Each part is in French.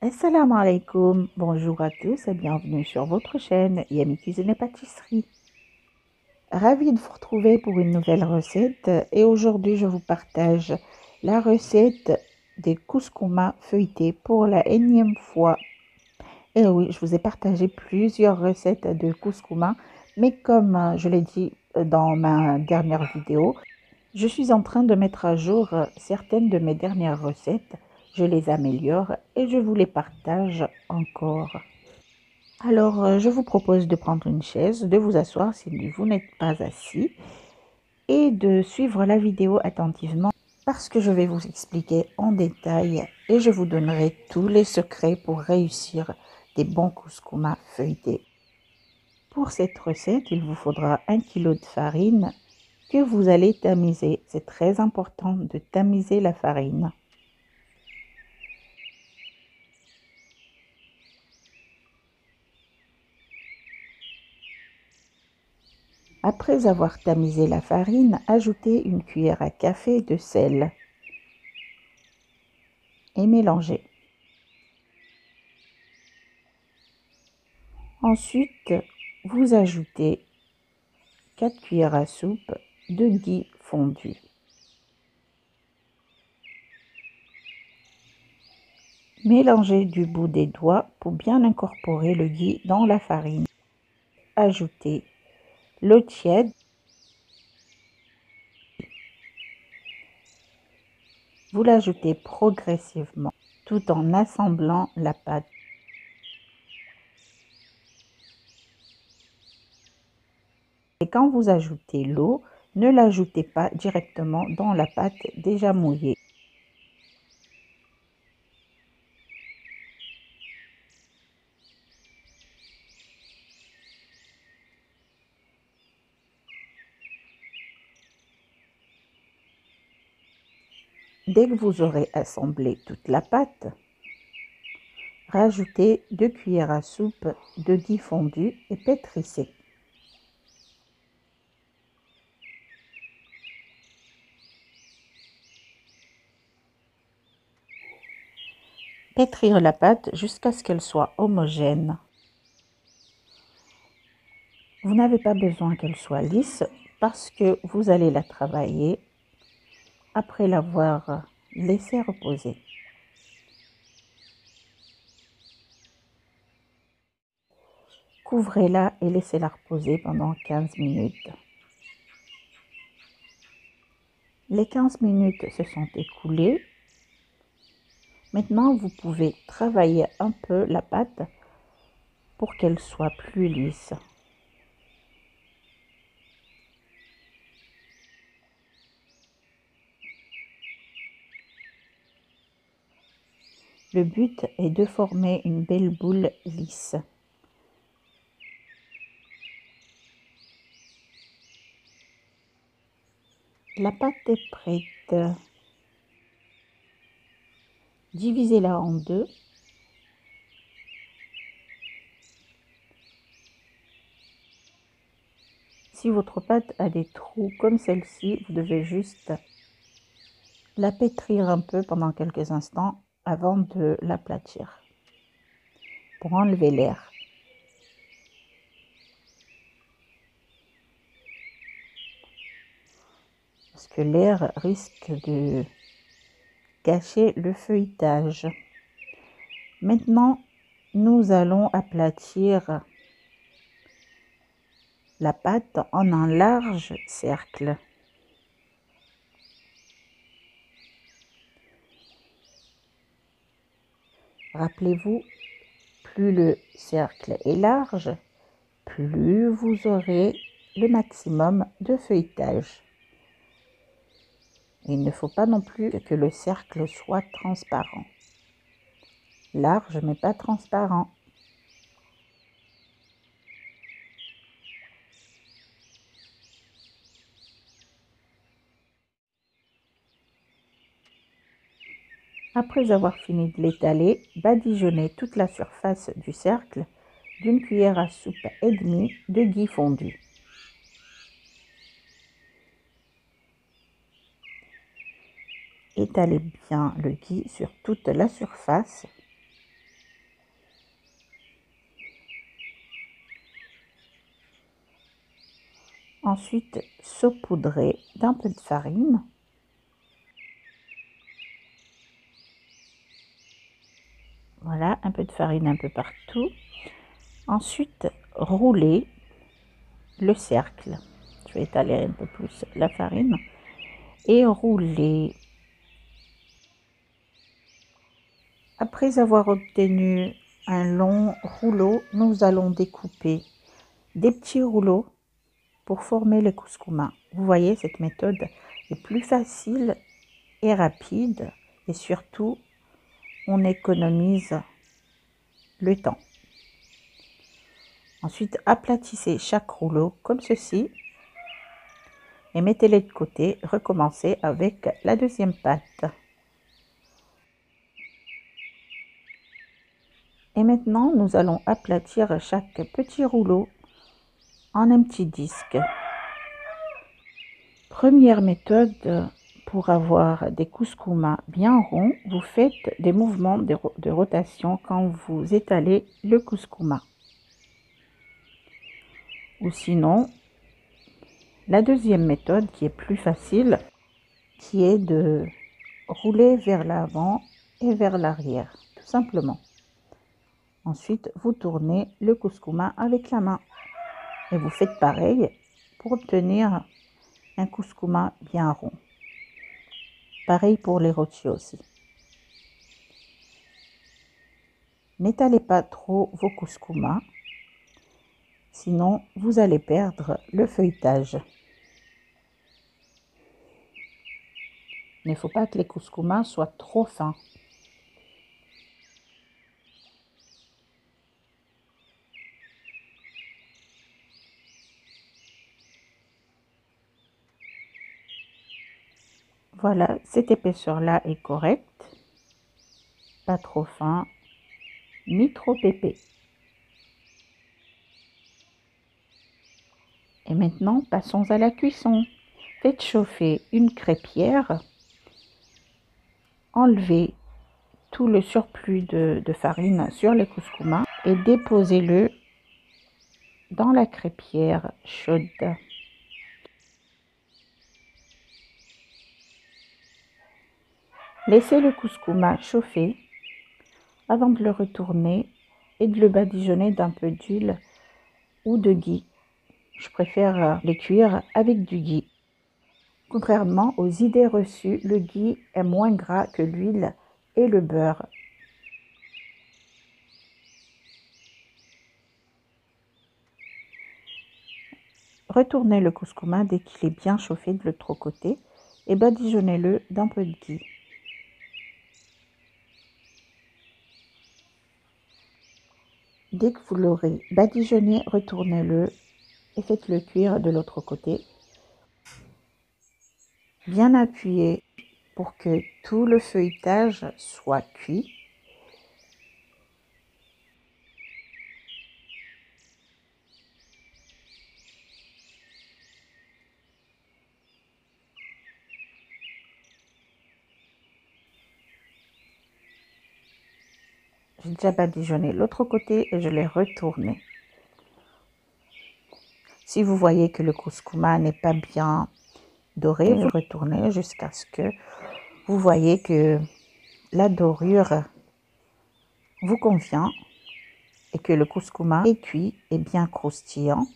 Assalamu alaikum, bonjour à tous et bienvenue sur votre chaîne Yami Cuisine et Pâtisserie. Ravie de vous retrouver pour une nouvelle recette et aujourd'hui je vous partage la recette des couscous feuilletés pour la énième fois. Et oui, je vous ai partagé plusieurs recettes de couscous, mais comme je l'ai dit dans ma dernière vidéo, je suis en train de mettre à jour certaines de mes dernières recettes. Je les améliore et je vous les partage encore. Alors, je vous propose de prendre une chaise, de vous asseoir si vous n'êtes pas assis et de suivre la vidéo attentivement parce que je vais vous expliquer en détail et je vous donnerai tous les secrets pour réussir des bons couscous feuilletés. Pour cette recette, il vous faudra 1 kg de farine que vous allez tamiser. C'est très important de tamiser la farine. Après avoir tamisé la farine, ajoutez une cuillère à café de sel et mélangez. Ensuite, vous ajoutez 4 cuillères à soupe de ghee fondu. Mélangez du bout des doigts pour bien incorporer le ghee dans la farine. Ajoutez l'eau tiède. Vous l'ajoutez progressivement tout en assemblant la pâte. Et quand vous ajoutez l'eau, ne l'ajoutez pas directement dans la pâte déjà mouillée. Dès que vous aurez assemblé toute la pâte, rajoutez 2 cuillères à soupe de ghee fondu et pétrissez. Pétrir la pâte jusqu'à ce qu'elle soit homogène. Vous n'avez pas besoin qu'elle soit lisse parce que vous allez la travailler après l'avoir laissée reposer. Couvrez-la et laissez-la reposer pendant 15 minutes. Les 15 minutes se sont écoulées. Maintenant, vous pouvez travailler un peu la pâte pour qu'elle soit plus lisse. Le but est de former une belle boule lisse. La pâte est prête. Divisez-la en deux. Si votre pâte a des trous comme celle-ci, vous devez juste la pétrir un peu pendant quelques instants avant de l'aplatir pour enlever l'air. Parce que l'air risque de gâcher le feuilletage. Maintenant, nous allons aplatir la pâte en un large cercle. Rappelez-vous, plus le cercle est large, plus vous aurez le maximum de feuilletage. Il ne faut pas non plus que le cercle soit transparent. Large mais pas transparent. Après avoir fini de l'étaler, badigeonnez toute la surface du cercle d'une cuillère à soupe et demie de ghee fondu. Étalez bien le ghee sur toute la surface. Ensuite, saupoudrer d'un peu de farine. Voilà, un peu de farine un peu partout. Ensuite, rouler le cercle. Je vais étaler un peu plus la farine et rouler. Après avoir obtenu un long rouleau, nous allons découper des petits rouleaux pour former les couscoumas. Vous voyez, cette méthode est plus facile et rapide et surtout, on économise le temps. Ensuite, aplatissez chaque rouleau comme ceci et mettez-les de côté. Recommencez avec la deuxième pâte. Et maintenant, nous allons aplatir chaque petit rouleau en un petit disque. Première méthode, pour avoir des couscoumas bien ronds, vous faites des mouvements de rotation quand vous étalez le couscouma. Ou sinon, la deuxième méthode qui est plus facile, qui est de rouler vers l'avant et vers l'arrière, tout simplement. Ensuite, vous tournez le couscoumas avec la main et vous faites pareil pour obtenir un couscoumas bien rond. Pareil pour les rôtis aussi. N'étalez pas trop vos couscoumas, sinon vous allez perdre le feuilletage. Il ne faut pas que les couscoumas soient trop fins. Voilà, cette épaisseur-là est correcte. Pas trop fin, ni trop épais. Et maintenant, passons à la cuisson. Faites chauffer une crêpière. Enlevez tout le surplus de farine sur les couscoumas et déposez-le dans la crêpière chaude. Laissez le couscoumas chauffer avant de le retourner et de le badigeonner d'un peu d'huile ou de ghee. Je préfère les cuire avec du ghee. Contrairement aux idées reçues, le ghee est moins gras que l'huile et le beurre. Retournez le couscoumas dès qu'il est bien chauffé de l'autre côté et badigeonnez-le d'un peu de ghee. Dès que vous l'aurez badigeonné, retournez-le et faites-le cuire de l'autre côté. Bien appuyé pour que tout le feuilletage soit cuit. J'ai déjà badigeonné l'autre côté et je l'ai retourné. Si vous voyez que le couscoumas n'est pas bien doré, vous retournez jusqu'à ce que vous voyez que la dorure vous convient et que le couscoumas est cuit et bien croustillant.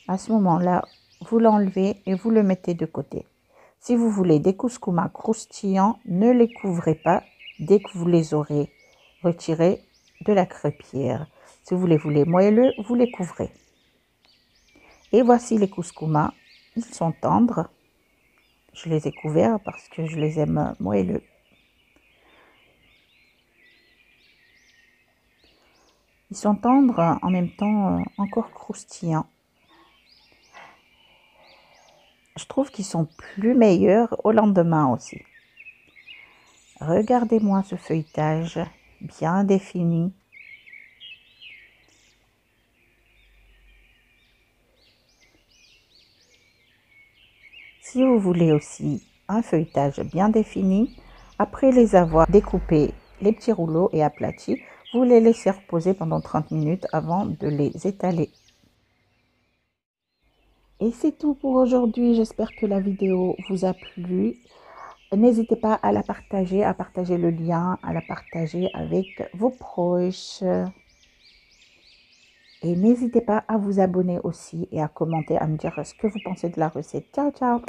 À ce moment-là, vous l'enlevez et vous le mettez de côté. Si vous voulez des couscoumas croustillants, ne les couvrez pas dès que vous les aurez retirés de la crêpière. Si vous les voulez moelleux, vous les couvrez. Et voici les couscoumas. Ils sont tendres. Je les ai couverts parce que je les aime moelleux. Ils sont tendres en même temps encore croustillants. Je trouve qu'ils sont plus meilleurs au lendemain aussi. Regardez-moi ce feuilletage bien défini. Si vous voulez aussi un feuilletage bien défini. Après les avoir découpés, les petits rouleaux et aplatis, vous les laissez reposer pendant 30 minutes avant de les étaler. Et c'est tout pour aujourd'hui. J'espère que la vidéo vous a plu. N'hésitez pas à partager le lien, à la partager avec vos proches. Et n'hésitez pas à vous abonner aussi et à commenter, à me dire ce que vous pensez de la recette. Ciao, ciao!